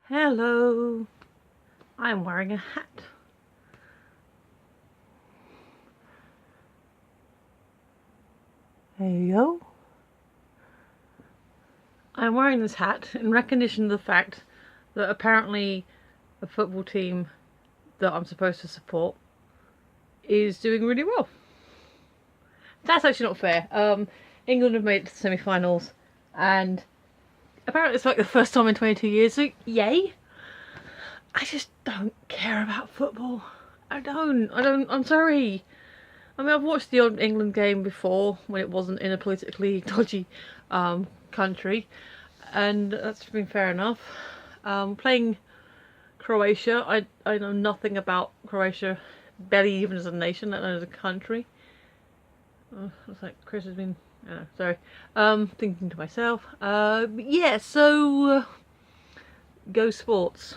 Hello. I'm wearing a hat. There you go. I'm wearing this hat in recognition of the fact that apparently a football team that I'm supposed to support is doing really well. That's actually not fair. England have made it to the semi-finals, and apparently it's like the first time in 22 years, so yay. I just don't care about football. I'm sorry. I mean, I've watched the odd England game before when it wasn't in a politically dodgy country, and that's been fair enough. Playing Croatia, I know nothing about Croatia, barely even as a nation, let alone as a country. Looks like Chris has been, sorry, thinking to myself. Yeah, so go sports.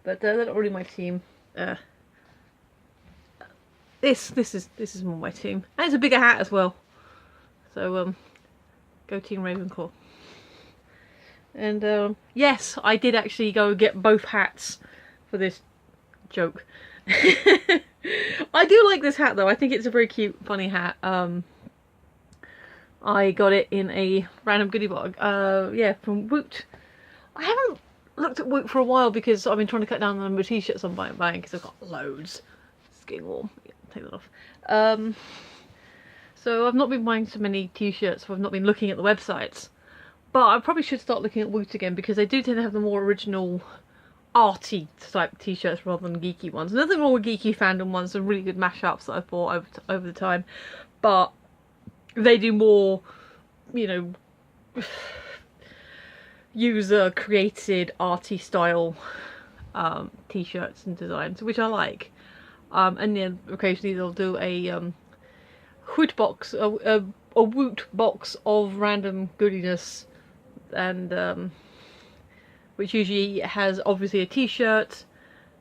But they're not really my team. This is more my team, and it's a bigger hat as well. So go Team Ravenclaw. And yes, I did actually go get both hats for this joke. I do like this hat though. I think it's a very cute, funny hat. I got it in a random goodie bag. Yeah, from Woot. I haven't looked at Woot for a while because I've been trying to cut down the number of t-shirts I'm buying because I've got loads. It's getting warm. Yeah, take that off. So I've not been buying so many t-shirts, so I've not been looking at the websites. But I probably should start looking at Woot again because they do tend to have the more original arty type t-shirts rather than geeky ones. Nothing wrong with geeky fandom ones, some really good mashups that I've bought over the time. But they do more, you know, user created arty style t-shirts and designs, which I like. And then occasionally they'll do a Woot box, a Woot box of random goodiness, and which usually has obviously a t-shirt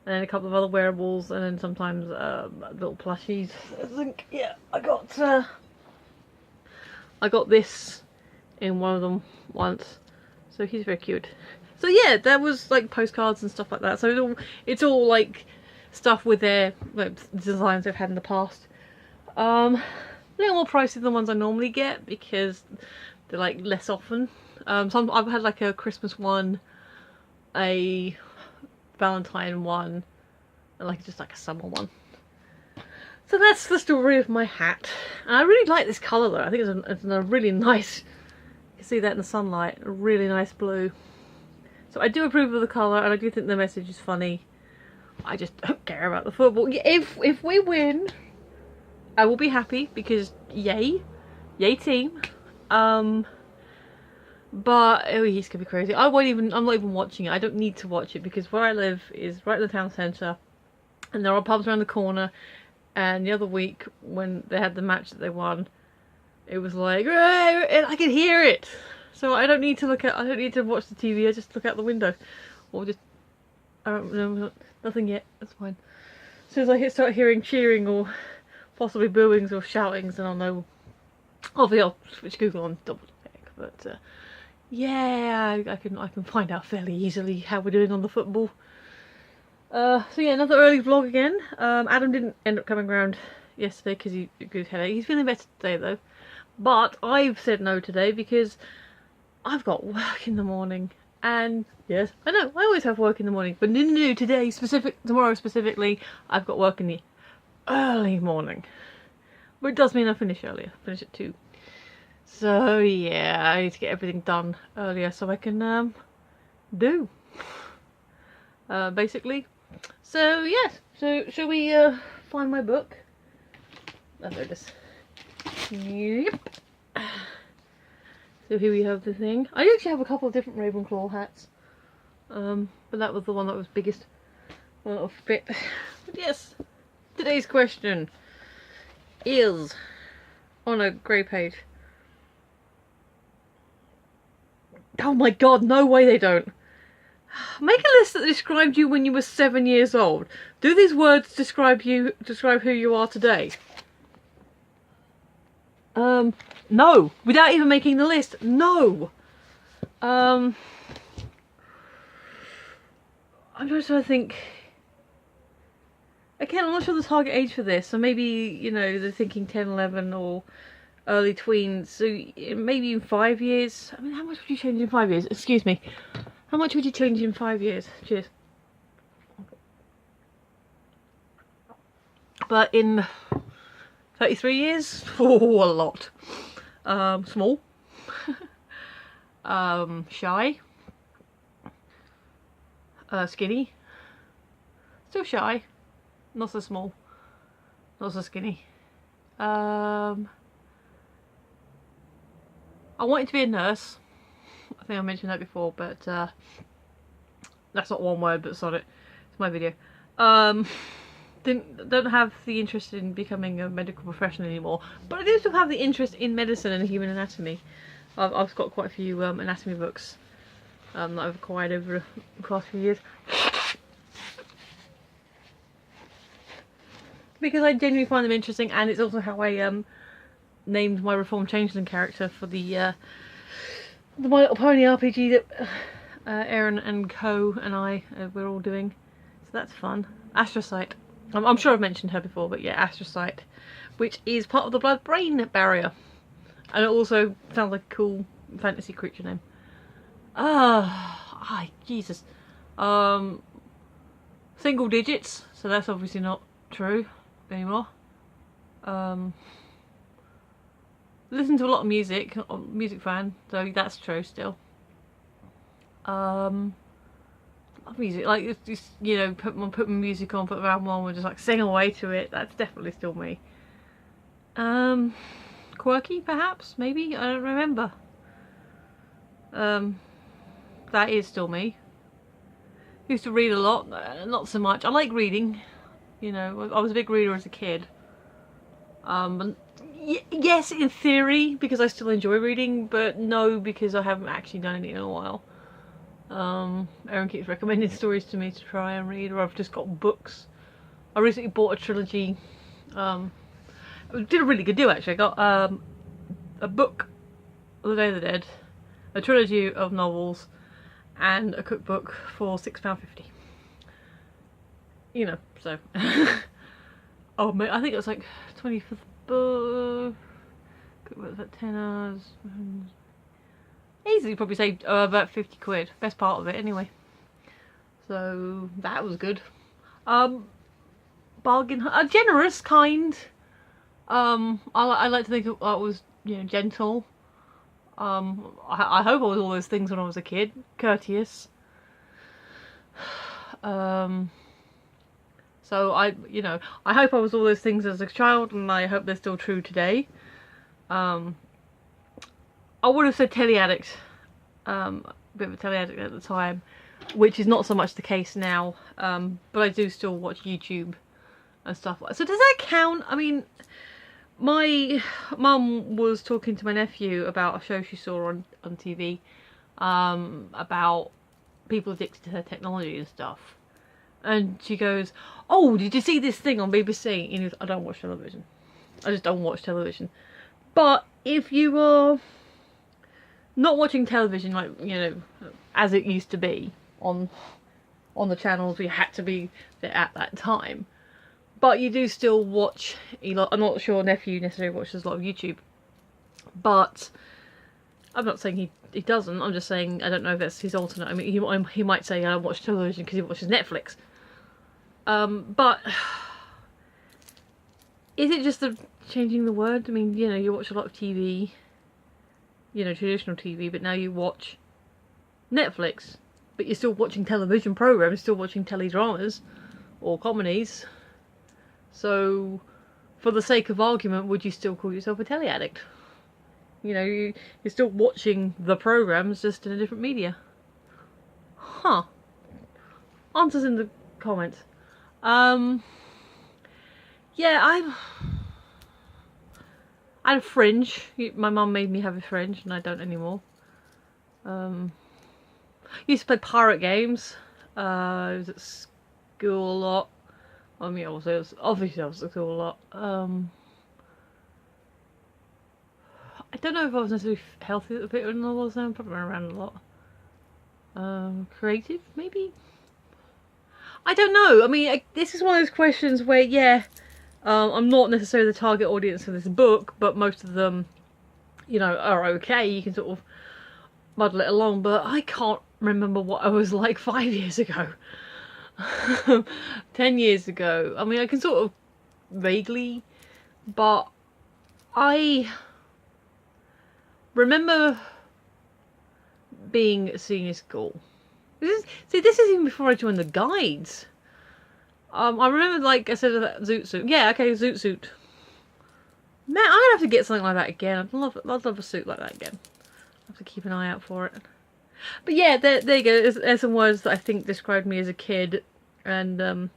and a couple of other wearables, and then sometimes little plushies. I think, yeah, I got this in one of them once, so he's very cute. So yeah, there was like postcards and stuff like that. So it's all like stuff with their like designs they've had in the past. A little more pricey than the ones I normally get because they're like less often. Some I've had like a Christmas one, a Valentine one, and like just like a summer one. So that's the story of my hat. And I really like this colour though. I think it's a really nice, you can see that in the sunlight, a really nice blue. So I do approve of the colour, and I do think the message is funny. I just don't care about the football. If we win, I will be happy because yay team. But oh, he's gonna be crazy. I'm not even watching it. I don't need to watch it because where I live is right in the town centre, and there are pubs around the corner. And the other week when they had the match that they won, it was like, and I could hear it. So I don't need to watch the TV. I just look out the window, or just no, nothing yet. That's fine. As soon as I start hearing cheering or possibly booings or shoutings, then I'll know. Obviously, I'll switch Google on double check. But yeah, I can find out fairly easily how we're doing on the football. So yeah, another early vlog again. Adam didn't end up coming around yesterday because he got his headache. He's feeling better today though. But I've said no today because I've got work in the morning. And yes, I know, I always have work in the morning. But no, tomorrow specifically, I've got work in the early morning. But it does mean I finish earlier. Finish at 2. So yeah, I need to get everything done earlier so I can do. Basically. So yes, so shall we find my book? Oh, there it is. Yep. So here we have the thing. I actually have a couple of different Ravenclaw hats. But that was the one that was biggest. One that would fit. But yes, today's question is on a grey page. Oh my god, no way they don't. Make a list that described you when you were 7 years old. Do these words describe who you are today? No. Without even making the list. No. I'm just trying to think. Again, I'm not sure the target age for this, so maybe, you know, they're thinking 10, 11 or early tweens, so maybe in 5 years. I mean, how much would you change in 5 years? Excuse me. How much would you change in 5 years? Cheers. But in 33 years? Oh, a lot. Small. Shy. Skinny. Still shy. Not so small. Not so skinny. I wanted to be a nurse. I think I mentioned that before, but that's not one word, but sod it. It's my video. Don't have the interest in becoming a medical professional anymore, but I do still have the interest in medicine and human anatomy. I've got quite a few anatomy books that I've acquired over the past few years. Because I genuinely find them interesting, and it's also how I named my Reformed Changeling character for the My Little Pony RPG that Erin and Co and I we're all doing. So that's fun. Astrocyte. I'm sure I've mentioned her before, but yeah, Astrocyte, which is part of the blood-brain barrier, and it also sounds like a cool fantasy creature name. Jesus. Single digits, so that's obviously not true anymore. Listen to a lot of music, I'm a music fan, so that's true still. Love music, like it's just, you know, put my music on, put the album on and just like sing away to it. That's definitely still me. Quirky perhaps, maybe, I don't remember. That is still me. Used to read a lot, not so much. I like reading, you know, I was a big reader as a kid. Yes, in theory, because I still enjoy reading, but no, because I haven't actually done it in a while. Erin keeps recommending stories to me to try and read, or I've just got books. I recently bought a trilogy. Did a really good deal actually. I got a book, The Day of the Dead, a trilogy of novels, and a cookbook for £6.50. You know, so. Oh, mate, I think it was like 20 for the book. Cookbook's like 10 hours. Easily probably saved about 50 quid. Best part of it anyway. So that was good. Bargain, a generous kind. I like to think it was, you know, gentle. I hope I was all those things when I was a kid. Courteous. So I hope I was all those things as a child, and I hope they're still true today. I would have said telly addict, a bit of a telly addict at the time, which is not so much the case now, but I do still watch YouTube and stuff like that. So does that count? I mean, my mum was talking to my nephew about a show she saw on TV, about people addicted to her technology and stuff. And she goes, "Oh, did you see this thing on BBC?" And he goes, "I don't watch television. I just don't watch television." But if you are not watching television, like, you know, as it used to be on the channels we had to be there at that time, but you do still watch a lot. I'm not sure nephew necessarily watches a lot of YouTube, but I'm not saying he doesn't. I'm just saying I don't know if that's his alternate. I mean, he might say I don't watch television because he watches Netflix. But is it just changing the word? I mean, you know, you watch a lot of TV, you know, traditional TV, but now you watch Netflix, but you're still watching television programs, still watching teledramas or comedies. So, for the sake of argument, would you still call yourself a telly addict? You know, you're still watching the programs, just in a different media. Huh. Answers in the comments. Yeah, I had a fringe. My mum made me have a fringe, and I don't anymore. Used to play pirate games. I was at school a lot. I mean, obviously I was at school a lot. I don't know if I was necessarily healthy at the bit when I was then. Probably ran around a lot. Creative, maybe? I don't know. I mean, this is one of those questions where, yeah, I'm not necessarily the target audience for this book, but most of them, you know, are okay. You can sort of muddle it along, but I can't remember what I was like 5 years ago. 10 years ago. I mean, I can sort of vaguely, but I remember being at senior school. This is even before I joined the guides. I remember, like I said, that Zoot Suit. Yeah, okay, Zoot Suit. Man, I'm gonna have to get something like that again. I'd love a suit like that again. I have to keep an eye out for it. But yeah, there you go. There's some words that I think described me as a kid, and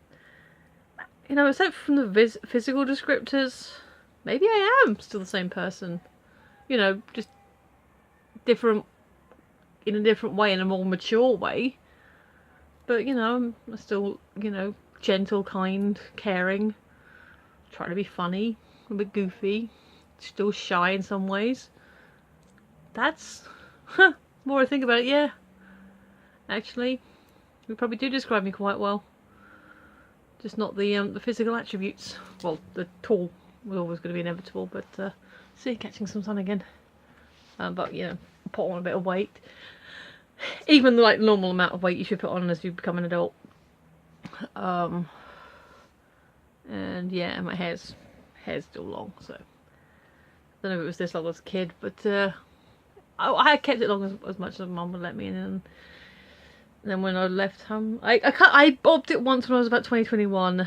you know, except from the physical descriptors, maybe I am still the same person. You know, just different, in a different way, in a more mature way. But you know, I'm still, you know, gentle, kind, caring, trying to be funny, a bit goofy, still shy in some ways. That's, more I think about it, yeah. Actually, you probably do describe me quite well. Just not the physical attributes. Well, the tall was always going to be inevitable, but see, catching some sun again. But you know, put on a bit of weight. Even like the normal amount of weight you should put on as you become an adult. And yeah, my hair's still long, so I don't know if it was this long as a kid, but I had kept it long as much as Mum would let me, and then when I left home, I bobbed it once when I was about 21,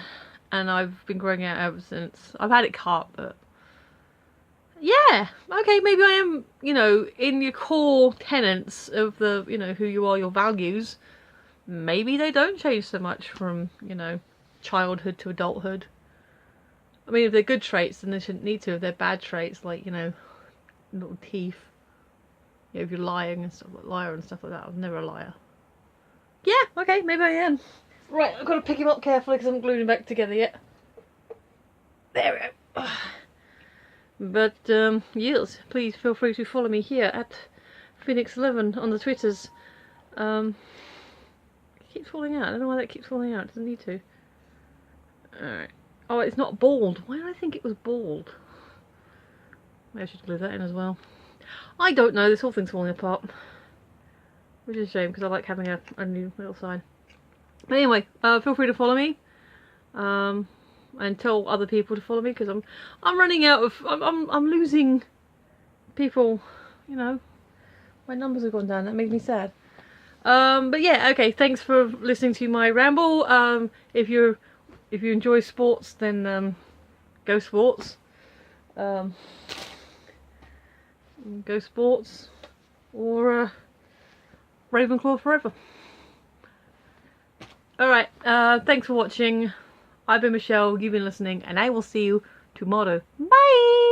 and I've been growing it out ever since. I've had it cut, but yeah, okay, maybe I am, you know, in your core tenets of the, you know, who you are, your values, maybe they don't change so much from, you know, childhood to adulthood. I mean, if they're good traits, then they shouldn't need to. If they're bad traits, like, you know, little teeth, you know, if you're lying and stuff, like liar and stuff like that, I'm never a liar. Yeah, okay, maybe I am. Right, I've got to pick him up carefully because I haven't glued him back together yet. There we go. But, yes, please feel free to follow me here at Phoenix11 on the Twitters. It keeps falling out. I don't know why that keeps falling out. It doesn't need to. Alright. Oh, it's not bald. Why did I think it was bald? Maybe I should glue that in as well. I don't know. This whole thing's falling apart. Which is a shame because I like having a new little sign. But anyway, feel free to follow me. And tell other people to follow me because I'm running out of I'm losing people, you know. My numbers have gone down. That makes me sad. But yeah, okay, thanks for listening to my ramble. If you enjoy sports, then go sports. Go sports, or Ravenclaw forever. Alright, thanks for watching. I've been Michelle, you've been listening, and I will see you tomorrow. Bye!